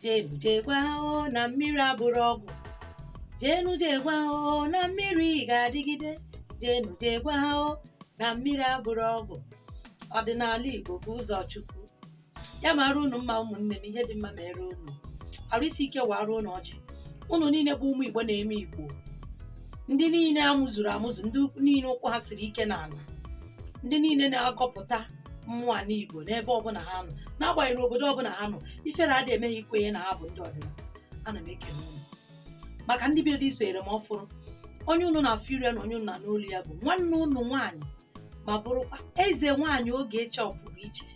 Jenu jee gwa ha o na mmiri abụrụ ọgwụ. Jenu jee gwa ha o na mmiri ga-adịgide. Jenu jee gwa ha o na mmiri abụrụ ọgwụ. Ọdịnala Igbo bụ ụzọ Chukwu. Ya mara unu mma ụmụnne m, ihe dị mma mere unu. Arụ isi ike wara unu ọjị. Unu niile bụ ụmụ Igbo na-eme Igbo. Ndị niile amụzuru amụzụ, ndị niile ụkwụ ha siri ike n'ala. Ndị niile na-akọpụta mmụọ n'Igbo n'ebe ọbụla ha nọ, n'agbanyeghị n'obodo ọbụla ha nọ, ifere adị emeghị ikwenye na ha bụ ndị ọdịnala. Ana m ekele unu. Maka ndị bidoro isonyere m ọfụrụ, onye unu na-afụ ire na onye unu na n'olu ya bụ nwanne unu nwaanyị, ma bụrụkwa eze nwaanyị oge eche ọpụrụ iche.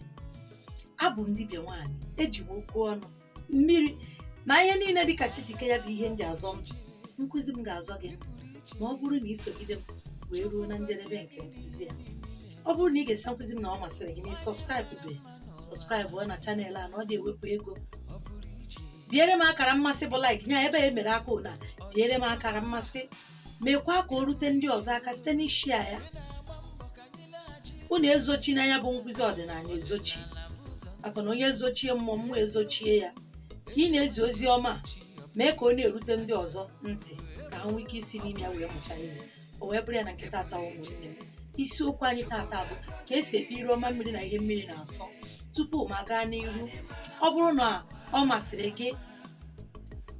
Abụ m dibịa nwaanyị, eji m okwu ọnụ, mmiri na ihe niile dịka Chisike ya bụ ihe m ji azọ ndụ. Nkụzi m ga-azọ gị ma ọ bụrụ na isogide m wee ruo na njedebe nke nkụzi ya. Ọ bụrụ na ị ga-esi nkụzi m na ọ masịrị gị, na sọskraịbụ na chanel a, na ọ dị ewepụ ego. Biere m akara mmasị bụ like nya ebe e mere aka ụna, biere m akara mmasị, mekwa ka o rute ndị ọzọ aka site n'ishia ya. Unu ezochi na ya bụ nkụzi ọdịnala ezochi, maka na onye ezochie mmụọ, mmụọ ezochie ya. Ka ị na-ezi ozi ọma, mee ka ọ na-erute ndị ọzọ ntị, ka ha nwee ike isi n'ime ya wee mụcha ihe. O wee bụrụ ya na nke tata ụmụnne m, isiokwu anyị tata bụ ka esi ekpe ire ọma mmiri na ihe mmiri na-asọ. Tupu m gaa n'ihu, ọ bụrụ na ọ masịrị gị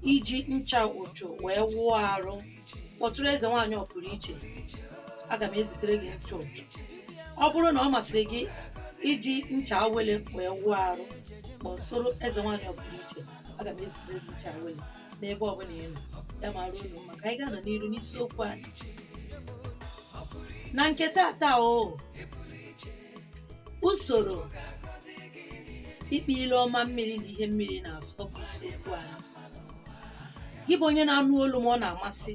iji ncha ụchụ wee wụọ arụ, kpọtụrụ eze nwaanyị ọpụrụ iche, aga m ezitere gị ncha ụchụ. Ọ bụrụ na ọ masịrị gị iji ncha awele wee wụọ arụ, kpọtụrụ eze nwaanyị ọpụrụ iche, aga m ezitere gị ncha awele n'ebe ọbụla ị nọ. Ya mara unu maka anyị ga-anọ n'iru n'isiokwu anyị na nke tata. Usoro ikpe ile ọma mmiri na ihe mmiri na-asọ bụ isiokwu anyị. Gị bụ onye na-anụ olu ma ọ na-amasị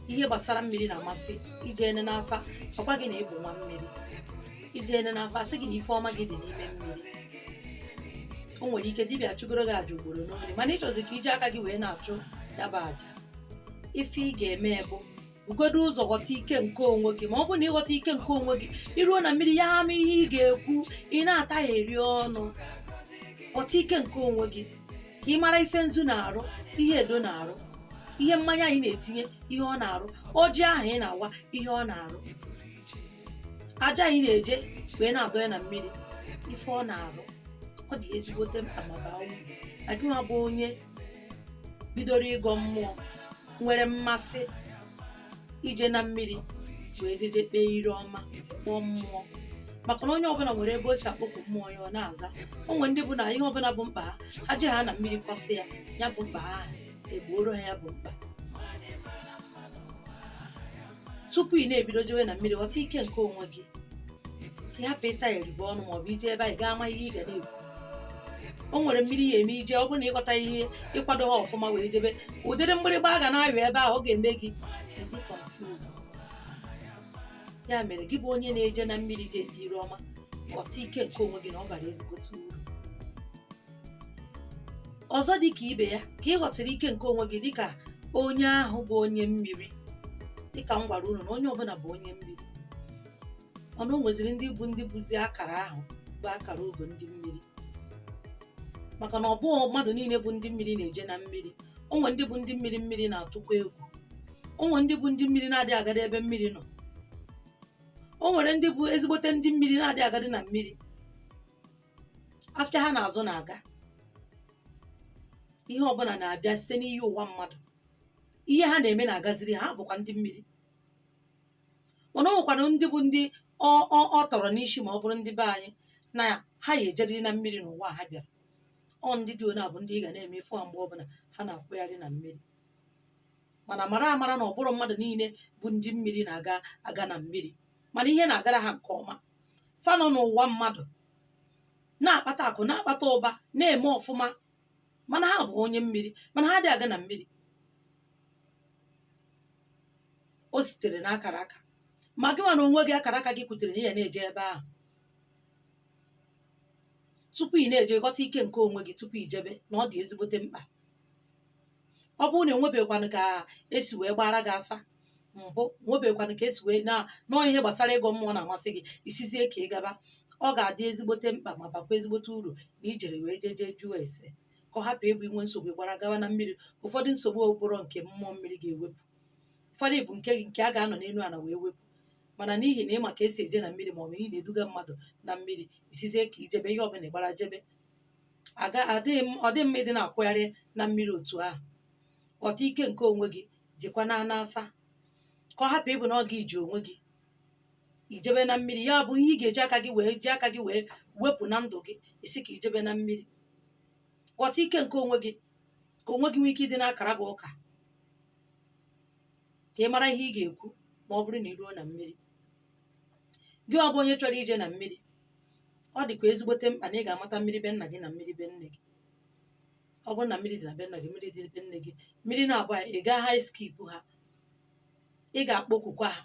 ihe gbasara mmiri, na-amasị ije ene n'afa, ọkwa gị na ịbụ nwa mmiri, ije ene n'afa asị gị na ife ọma gị dị n'ime mmiri. O nwere ike dibịa chụgoro gị aja ugboro n'oge, mana ịchọzi ka ije aka gị wee na-achụ ya bụ aja. Ife ị ga-eme bụ bugodo ụzọ ghọta ike nke onwe gị. Ma ọ bụrụ na ịghọta ike nke onwe gị, iruo na mmiri ya ama ihe ị ga-ekwu, ị na-atagheri ọnụ. Ghọta ike nke onwe gị ka ị mara ife nzu na-arụ, ihe edo na-arụ, ihe mmanya anyị na-etinye, ihe ọ na-arụ, ọjị ahụ ị na-awa, ihe ọ na-arụ, aja anyị na-eje wee na-adọ ya na mmiri, ife ọ na-arụ. Ọ dị ezigbote mkpa ma baa uru na gị nwa bụ onye bidoro ịgọ mmụọ, nwere mmasị ije na mmiri wee jeje kpee ire ọma, kpọọ mmụọ. Maka na onye ọbụla nwere ebe o si akpọpụ mmụọ ya ọ na-aza. O nwere ndị bụ na ihe ọbụla bụ mkpa ha je ha na mmiri kwasị ya, ya bụ mkpa ha egbuoro ha ya bụ mkpa. Tupu ị na-ebido jewe na mmiri, ghọta ike nke onwe gị ka ị hapụ ịta eribe ọnụ maọbụ ije ebe anyị gaa ama ihe ị ga na-ekwu. O nwere mmiri ya eme ije, ọ bụrụ na ịghọta ihe, ịkwado ha ọfụma wee jebe, ụdịrị mgbịrịgba a ga na-ayọ ebe ahụ, ọ ga-eme gị ịdị confuse. Ya mere gị bụ onye na-eje na mmiri je ekpe ire ọma, ghọta ike nke onwe gị na ọ bara ezigbote uru. Ọzọ dịka ibe ya, ka ị ghọtara ike nke onwe gị dịka onye ahụ bụ onye mmiri. Dịka m gwara unu na onye ọbụla bụ onye mmiri, ọnụ o nweziri ndị bụzi akara ahụ bụ akara ogo ndị mmiri. Maka na ọ bụ mmadụ niile bụ ndị mmiri na-eje na mmiri. O nwere ndị bụ ndị mmiri mmiri na-atụkwa egwu. O nwere ndị bụ ndị mmiri na-adịghị agadi ebe mmiri nọ. O nwere ndị bụ ezigbote ndị mmiri na-adịghị agadi na mmiri. Afịa ha na-azụ na-aga. Ihe ọbụla na-abịa site n'ihe ụwa mmadụ. Ihe ha na-eme na-agaziri ha, bụkwa ndị mmiri. Mana o nwekwana ndị bụ ndị ọ tọrọ n'isi, ma ọ bụrụ ndị be anyị, na ha ya ejeriri na mmiri n'ụwa ha bịara. Ọ ndị dị one a bụ ndị ị ga na-emefu ha mgbe ọbụla ha na-akwụgharị na mmiri. Mana mara amara na ọ bụrụ mmadụ niile bụ ndị mmiri na-aga na mmiri, mana ihe na-agara ha nke ọma. Fanọ n'ụwa mmadụ na-akpata akụ, na-akpata ụba, na-eme ọfụma, mana ha bụ onye mmiri, mana ha dị aga na mmiri. O sitere na akara aka, ma gị nwa na onwe gị akara aka gị kwutere na ya na-eje ebe ahụ. Tupu ị na-eje, ghọta ike nke onwe gị tupu ijebe, na ọ dị ezigbote mkpa. Ọ bụrụ na enwebekwanụ ka esi wee gbara gị afa mbụ, nwebekwanụ ka esi wee nọọ ihe gbasara ịgọ mmụọ na-amasị gị, isizie ka ị gaba, ọ ga-adị ezigbote mkpa ma bakwa ezigbote uru na ijere wee jeje jụọ ese ọ hapụ ịbụ inwe nsogbu gbara gawa na mmiri. Ụfọdụ nsogbu okporo nke mmụọ mmiri ga-ewepụ, ụfọdụ bụ nke a ga-anọ n'elu ala wee wepụ, mana n'ihi na ịma ka esi eje na mmiri maọbụ ị na-eduga mmadụ na mmiri, isizie ka ijebe ihe ọbụla ịgbara jebe. Ọ dị mma ịdị na-akwụgharị na mmiri otu ahụ. Ghọta ike nke onwe gị, jikwa n'afa ka ọ hapụ ịbụ na ọ gị ji onwe gị ijebe na mmiri, ya bụ ihe ị ga-eji aka gị wee wepụ na ndụ gị, isi ka ijebe na mmiri. Ghọta ike nke onwe gị ka onwe gị nwee ike ịdị na-akara gị ụka, ka ị mara ihe ị ga-ekwu ma ọ bụrụ na ị ruo na mmiri. Gị ọ bụ onye chọrọ ije na mmiri, ọ dịkwa ezigbote mkpa na ị ga-amata mmiri be nna gị na mmiri be nne gị. Ọ bụrụ na mmiri dị na be nna gị, mmiri dị be nne gị, mmiri na-abụ ị gaa ha skip ha, ị ga-akpọkwukwa ha.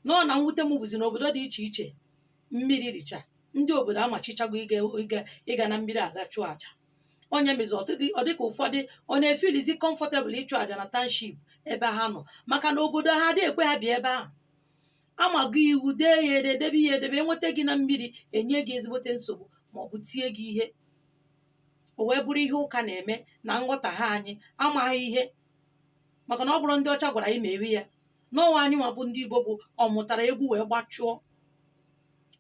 Nọọ na mwute m bụzi na obodo dị iche iche mmiri richa, ndị obodo amachichago ịga na mmiri aga chụọ aja. Onye mezi ọ dịka ụfọdụ ọ na-efilizi kọmfọtebụl ịchụ aja na township ebe ha nọ, maka na obodo ha adịghị ekwe ha bịa ebe ahụ. Amago iwu dee ya edebe ya edebe, enweta gị na mmiri enye gị ezigbote nsogbu maọbụ tie gị ihe. O wee bụrụ ihe ụka na-eme na nghọtahie anyị amaghị ihe, maka na ọ bụrụ ndị ọcha gwara anyị mewe ya. N'ọnwa anyị ma bụ ndị Igbo bụ ọ mụtara egwu wee gbachụọ.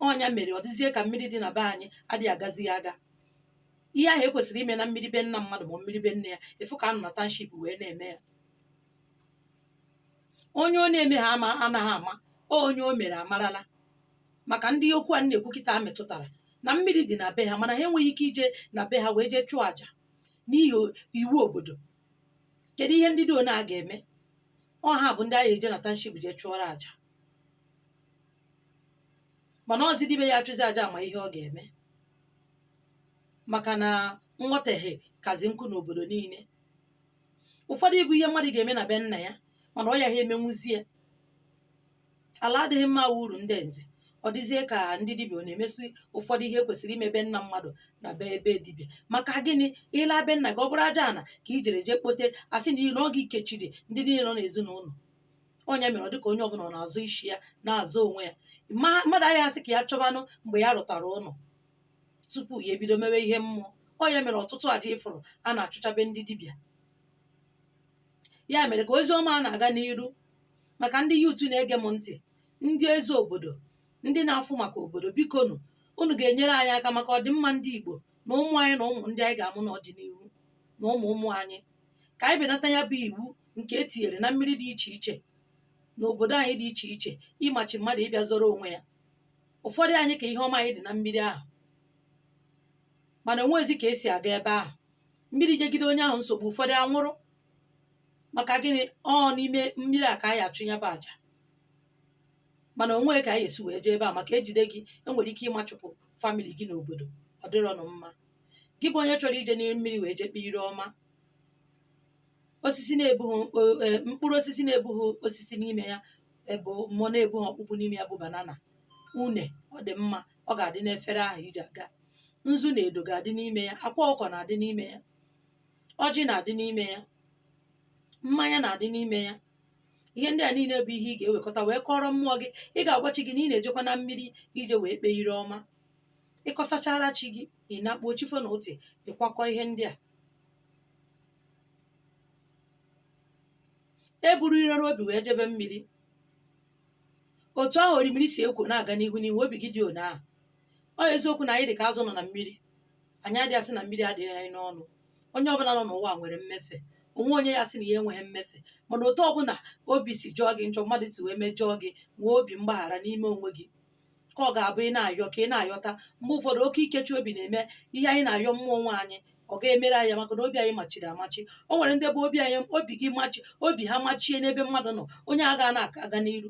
Ọnya mere ọ dịzie ka mmiri dị na be anyị adịghị agazi ya aga. Ihe ahụ ekwesịrị ime na mmiri be nna mmadụ ma mmiri be nne ya, efu ka anọ na township wee na-eme ya. Onye ọ na-eme ha anaghị ama, onye o mere amarala. Maka ndị okwu a na-ekwu kịta metụtara na mmiri dị na be ha, mana ha enweghị ike ije na be ha wee jee chụọ aja n'ihi iwu obodo. Kedu ihe ndị dị one a ga-eme? Ọha bụ ndị agha eje na township jee chụọrọ aja, mana ọzi dibe ya achụzi aja ama ihe ọ ga-eme, maka na nghọtahie kazi nkụ n'obodo niile. Ụfọdụ ịbụ ihe mmadụ ga-eme na be nna ya, mana ọ ya ha emenwuzie. Ala adịghị mma uru ndị nze, ọ dịzie ka ndị dibịa ọ na-emesi ụfọdụ ihe kwesịrị imebe nna mmadụ na be ebe dibịa. Maka gịnị? Ịla be nna gị, ọ bụrụ aja ana ka i jere jee kpote, asị na na ọ gị kechiri ndị niile nọ n'ezinụlọ. Ọnya mere ọ dịka onye ọbụla ọ na-azụ isi ya, na-azụ onwe ya. Mmadụ agaghị asị ka ya chọbanụ mgbe ya rụtara ụlọ tupu ya ebido mewe ihe mmụọ. Ọnya mere ọtụtụ aja ịfụrụ a na-achụchabe ndị dibịa. Ya mere ka ozi ọma a na-aga n'iru, maka ndị yutu na-ege m ntị, ndị eze obodo, ndị na-afụ maka obodo, bikonu unu ga-enyere anyị aka maka ọdịmma ndị Igbo na ụmụ anyị na ụmụ ndị anyị ga-amụ n'ọdịnihu na ụmụ ụmụ anyị, ka anyị benata ya bụ iwu nke etinyere na mmiri dị iche iche na obodo anyị dị iche iche, ịmachi mmadụ ịbịa zọrọ onwe ya. Ụfọdụ anyị ka ihe ọma anyị dị na mmiri ahụ, mana onwezi ka esi aga ebe ahụ. Mmiri jegide onye ahụ nsogbu, ụfọdụ anwụrụ. Maka gịnị? Ọ n'ime mmiri a ka anyị achụ ya bụ aja, mana onwe ka anyị esi wee jee ebe a, maka ejide gị enwere ike ịmachụpụ famili gị n'obodo. Ọ dịrọnụ mma. Gị bụ onye chọrọ ije n'ime mmiri wee jee kpee ire ọma, osisi na-ebughị mkpụrụ osisi na-ebughị osisi n'ime ya, ebe mmụọ na-ebughị ọkpụkpụ n'ime ya bụ banana, une, ọ dị mma, ọ ga-adị n'efere ahụ iji aga. Nzu na edo ga-adị n'ime ya, akwa ọkọ na-adị n'ime ya, ọjị na-adị n'ime ya, mmanya na-adị n'ime ya. Ihe ndị a niile bụ ihe ị ga-ewekọta wee kọrọ mmụọ gị. Ị ga-agwachi gị na ị na-ejekwa na mmiri ije wee kpee ire ọma. Ịkọsachara chi gị, ị na-akpọ chifo na otu, ịkwakọ ihe ndị a. Eburu ire n'obi wee jebe mmiri. Otu ahụ orimiri si ekwo na-aga n'ihu n'ihu, obi gị dị one ahụ. Ọ eziokwu na anyị dị ka azụ nọ na mmiri, anyị adịghị asị na mmiri adịghị anyị n'ọnụ. Onye ọbụla nọ n'ụwa nwere mmefe, onwe onye ya sị na ya enweghị mmefe. Mana otu ọbụla obi si jụọ gị njọ, mmadụ si wee mejọọ gị, nwee obi mgbaghara n'ime onwe gị, ka ọ ga-abụ ị na-ayọ ka ị na-ayọta. Mgbe ụfọdụ oke ikechi obi na-eme ihe anyị na-ayọ mmụọ onwe anyị, ọ ga-emere anyị maka na obi anyị machiri amachi. O nwere ndị bụ obi gị machi, obi ha machie n'ebe mmadụ nọ, onye a ga na-aga n'iru.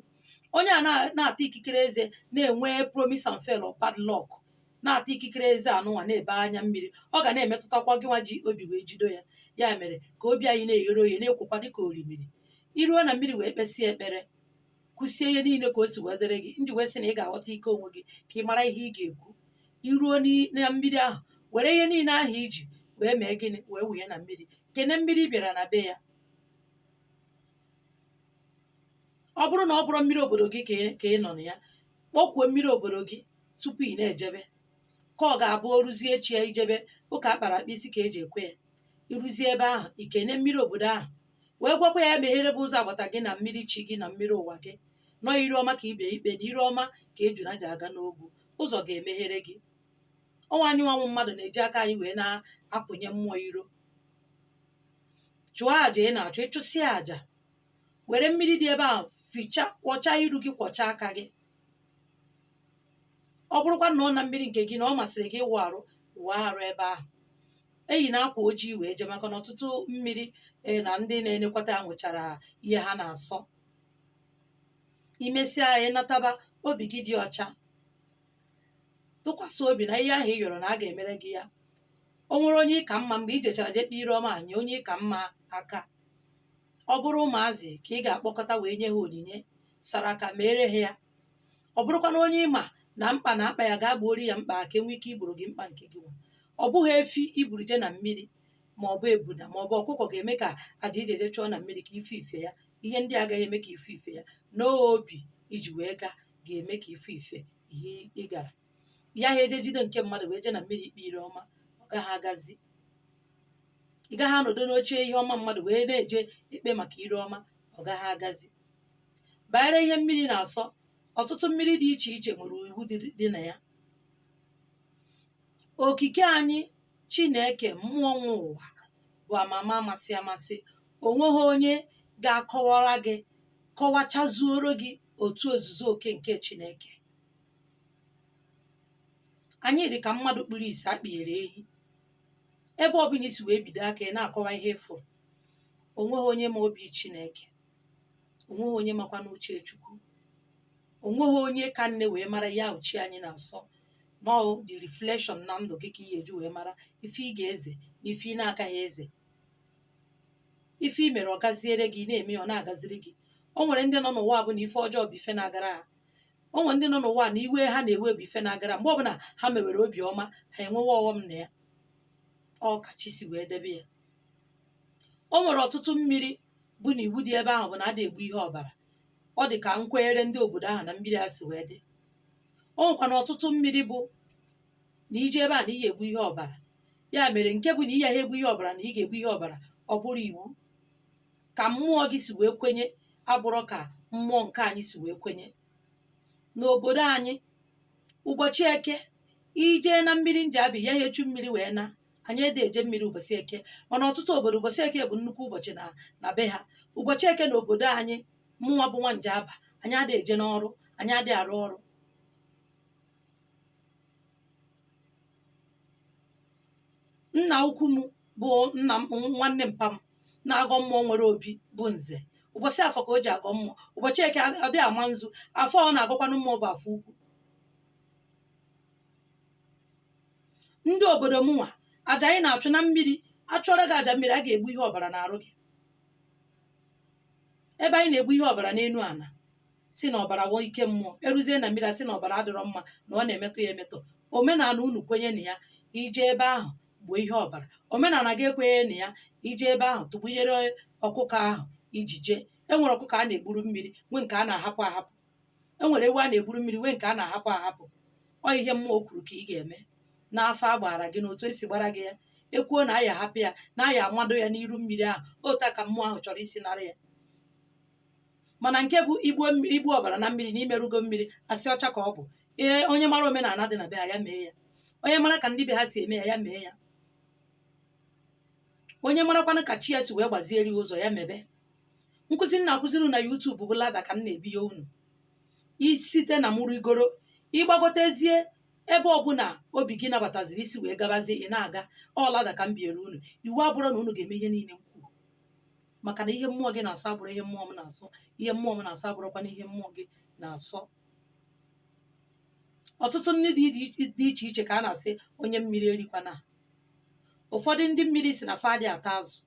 Onye a na-ata ikikere eze, na-enwe promise and fail or bad luck, na-ata ikikere eze anụnwa na-ebe anya mmiri, ọ ga na-emetụtakwa gị nwa ji obi wee jido ya. Ya mere ka obi anyị na-eghere oye, na-ekwukwa dịka orimiri. Iruo na mmiri wee kpesie ekpere, kwụsie ihe niile ka o si wee dịrị gị. Nji wee sị na ị ga-aghọta ike onwe gị ka ị mara ihe ị ga-ekwu. Iruo na mmiri ahụ, were ihe niile ahụ iji wee mee gịnị? Wee wụnye na mmiri. Kene mmiri bịara na be ya. Ọ bụrụ na ọ bụrụ mmiri obodo gị ka ị nọ na ya, kpọkwuo mmiri obodo gị tupu ị na-ejebe, ka ọ ga-abụ o ruzie echi ya ijebe. Ụka akpara akpa isi ka eji ekwe ya. ịrụzie ebe ahụ ikene mmiri obodo ahụ wee gwakwa ya meghere bụ ụzọ agbata gị na mmiri chi gị na mmiri ụwa gị nọọ ire ọma ka ibe ikpe na ire ọma ka ejuna ji aga n'ogwu ụzọ ga-emeghere gị. Ọnwa anyị nwanwụ mmadụ na-eji aka anyị wee na-apụnye mmụọ iro. Chụọ àjà ị na-achọ, ịchụsịa àjà were mmiri dị ebe ahụ fichaa kwọchaa iru gị, kwọchaa aka gị. Ọ bụrụkwa na ọ na mmiri nke gị na ọ masịrị gị ịwụ arụ, wụọ arụ ebe ahụ. Eyi na akwa ojii wee jee, maka na ọtụtụ mmiri na ndị na-enekwata ya nwechara ihe ha na-asọ. Imesịa ya ịnataba, obi gị dị ọcha, tụkwasị obi na ihe ahụ ị yọrọ na a ga-emere gị ya. O nwere onye ịka mma mgbe i jechara jekpe ire ọma nye onye ịka mma aka. Ọ bụrụ ụmụazị ka ị ga-akpọkọta wee nye ha onyinye sara aka mere ha ya. Ọ bụrụkwa na onye ịma na mkpa na akpa ya gaa gbuoro ya mkpa ka enwe ike igboro gị mkpa nke gị nwa. Ọ bụghị efi iburu je na mmiri ma ọ bụ ebuna ma ọ bụ ọkụkọ ga-eme ka àjà iji eje chụọ na mmiri ka ife ife ya. Ihe ndị agaghị eme ka ife ife ya. N'obi iji wee gaa ga-eme ka ife ife ihe ị gara. Ya ha eje jide nke mmadụ wee je na mmiri ikpe ire ọma, ọ gaghị agazi. Ị gaghị anọdụ n'oche ihe ọma mmadụ wee na-eje ikpe maka ire ọma, ọ gaghị agazi. Banyere ihe mmiri na-asọ, ọtụtụ mmiri dị iche iche nwere iwu dị na ya. Okike anyị Chineke mmụọ nwe ụwa bụ amama amasị amasị. O nweghị onye ga-akọwara gị kọwachazuoro gị otu ozuzo oke nke Chineke. Anyị dị ka mmadụ kpuru isi akpịghere ehi. Ebe ọbụla isi wee bido aka ị na-akọwa ihe ịfụrụ. O nweghị onye ma obi Chineke. O nweghị onye makwa n'uche Chukwu. O nweghị onye ka nne wee mara ya uchi anyị na-asọ. No, the reflection na ndụ gị ka ị ga-eji wee mara ife ị ga-eze na ife ị na-agaghị eze. Ife i mere ọ gaziere gị, na-eme ọ na-agaziri gị. O nwere ndị nọ n'ụwa bụ na ife ọjọọ bụ ife na-agara ha. O nwere ndị nọ n'ụwa na iwe ha na-ewe bụ ife na-agara. Mgbe ọbụla ha mewere obi ọma, ha enwewe ọghọm na ya. Ọ ka chi si wee debe ya. O nwere ọtụtụ mmiri bụ na iwu dị ebe ahụ bụ na a na-egbu ihe ọbara. Ọ dị ka nkwenyere ndị obodo ahụ na mmiri a si wee dị. O nwekwana ọtụtụ mmiri bụ na ije ebe a na ị ga-egbu ihe ọbara. Ya mere nke bụ na ị ya ha egbu ihe ọbara na ị ga-egbu ihe ọbara, ọ bụrụ iwu. Ka mmụọ gị si wee kwenye abụrọ ka mmụọ nke anyị si wee kwenye. N'obodo anyị, ụbọchị Eke, ije na mmiri Njabi ya ha echu mmiri wee na. Anyị ede eje mmiri ụbọchị Eke, mana ọtụtụ obodo ụbọchị Eke bụ nnukwu ụbọchị na be ha. Ụbọchị Eke na obodo anyị, mụnwa bụ nwa Njaba, anyị adịghị eje n'ọrụ, anyị adịghị arụ ọrụ. Nna ukwu m bụ nna m, nwanne mpa m, na-agọ mmụọ nwere obi bụ Nze. Ụbọchị Afọ ka o ji agọ mmụọ. Ụbọchị Eke ọ dịghị ama nzu. Afọ ọ na-agọkwanụ mmụọ bụ Afọ ukwu. Ndị obodo m nwa, àjà anyị na-achụ na mmiri, achụọrọ gị àjà mmiri, a ga-egbu ihe ọbara na-arụ gị. Ebe anyị na-egbu ihe ọbara n'elu ana si na ọbara wụ ike mmụọ, eruzie na mmiri asị na ọbara adịrọ mma na ọ na-emetọ ya emetọ. Omenala unu kwenye na ya, ije ebe ahụ gbuo ihe ọbara. Omenala gị ekwenye na ya, ije ebe ahụ tụgbunyere ọkụkọ ahụ iji jee. E nwere ọkụkọ a na-egburu mmiri, nwee nke a na-ahapụ ahapụ. E nwere ewu a na-egburu mmiri, nwee nke a na-ahapụ ahapụ. Ọ ihe mmụọ kwuru ka ị ga-eme n'afọ a gbara gị na otu esi gbara gị ya. Ekwuo na aya hapụ ya, na aya amado ya n'iru mmiri ahụ, otu a ka mmụọ ahụ chọrọ isi nara ya. Mana nke bụ igbu ọbara na mmiri na imerugo mmiri, asị ọcha ka ọ bụ. Ee, onye mara omenala dị na be ha, ya mee ya. Onye mara ka ndị be ha si eme ya, ya mee ya. Onye marakwanụ ka chi ya si wee gbazieri ụzọ, ya mebe. Nkụzi m na-akụziri na YouTube bụ lada ka m na-ebiye unu. Isite na m rigoro, ịgbagotezie ebe ọbụla obi gị nabataziri isi wee gabazie, ị na-aga. Ọ lada ka m biere unu. Iwu abụrụ na unu ga-eme ihe niile m kwuru. Maka na ihe mmụọ gị na-asọ abụrụ ihe mmụọ m na-asọ. Ihe mmụọ m na-asọ abụrụkwa na ihe mmụọ gị na-asọ. Ọtụtụ ndị dị iche iche ka a na-asị onye mmiri erikwana. Ụfọdụ ndị mmiri si na fa adị ata azụ.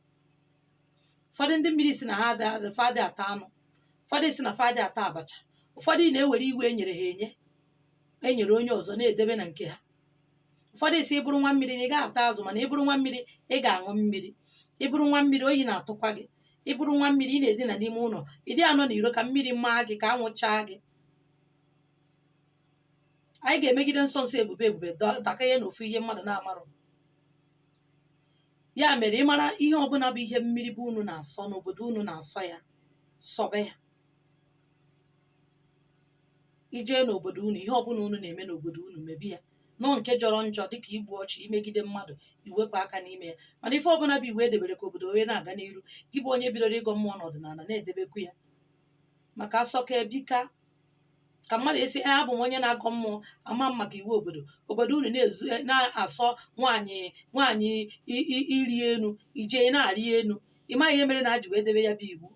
Ụfọdụ ndị mmiri si na fa adị ata anụ. Ụfọdụ si na fa adị ata abacha. Ụfọdụ na-ewere iwe enyere ha enye, enyere onye ọzọ na-edebe na nke ha. Ụfọdụ si ịbụrụ nwa mmiri na ị gaghị ata azụ, mana ịbụrụ nwa mmiri ị ga-aṅụ mmiri. Ịbụrụ nwa mmiri oyi na-atụkwa gị. Ịbụrụ nwa mmiri ị na-edina n'ime ụlọ, ịdị anọ n'iro ka mmiri maa gị, ka anwụchaa gị. Anyị ga-emegide nsọ nsọ ebube ebube dakanye n'ofu ihe mmadụ na-amarụ. ya mere ị mara ihe ọbụla bụ ihe mmiri bụ unu na-asọ n'obodo unu na-asọ ya, sọbe ya. ijee n'obodo unu, ihe ọbụla unu na-eme n'obodo unu, mebi ya. nọọ nke jọrọ njọ dịka igbu ọchụ, imegide mmadụ, iwepụ aka n'ime ya. mana ife ọbụla bụ iwu edebere ka obodo wee na-aga n'iru, gị bụ onye bidoro ịgọ mmụọ n'ọdịnala na-edebekwu ya. maka asọka ebika, ka mmadụ esi abụ m onye na-agọ mmụọ ama m maka iwu obodo unu na-asọ nwaanyị iri enu, ije na-arị enu, ị maghị ihe mere na a ji wee debe ya bụ iwu.